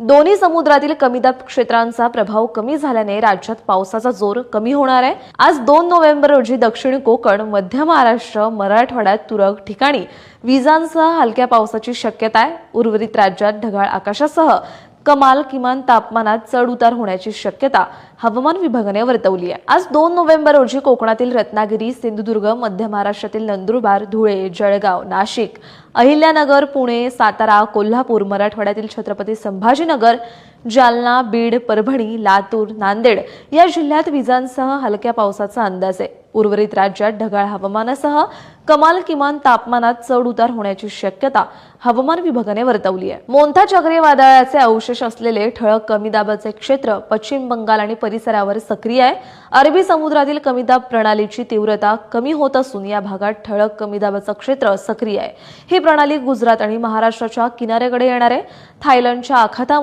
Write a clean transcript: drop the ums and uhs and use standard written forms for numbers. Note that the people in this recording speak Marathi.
दोन्ही समुद्रातील कमी दाब क्षेत्रांचा प्रभाव कमी झाल्याने राज्यात पावसाचा जोर कमी होणार आहे। आज 2 नोव्हेंबर रोजी दक्षिण कोकण, मध्य महाराष्ट्र, मराठवाड्यात तुरळक ठिकाणी विजांसह हलक्या पावसाची शक्यता आहे। उर्वरित राज्यात ढगाळ आकाशासह कमाल किमान तापमानात चढ उतार होण्याची शक्यता हवामान विभागाने वर्तवली आहे। आज 2 नोव्हेंबर रोजी कोकणातील रत्नागिरी, सिंधुदुर्ग, मध्य महाराष्ट्रातील नंदुरबार, धुळे, जळगाव, नाशिक, अहिल्यानगर, पुणे, सातारा, कोल्हापूर, मराठवाड्यातील छत्रपती संभाजीनगर, जालना, बीड, परभणी, लातूर, नांदेड या जिल्ह्यात विजांसह हलक्या पावसाचा अंदाज आहे। उर्वरित राज्यात ढगाळ हवामानासह कमाल किमान तापमानात चढ उतार होण्याची शक्यता हवामान विभागाने वर्तवली आहे। मोन्था चक्रीवादळाचे अवशेष असलेले ठळक कमी दाबाचे क्षेत्र पश्चिम बंगाल आणि परिसरावर सक्रिय आहे। अरबी समुद्रातील कमी दाब प्रणालीची तीव्रता कमी होत असून या भागात ठळक कमी दाबाचे क्षेत्र सक्रिय आहे। ही प्रणाली गुजरात आणि महाराष्ट्राच्या किनाऱ्याकडे येणार आहे। थायलंडच्या आखातामध्ये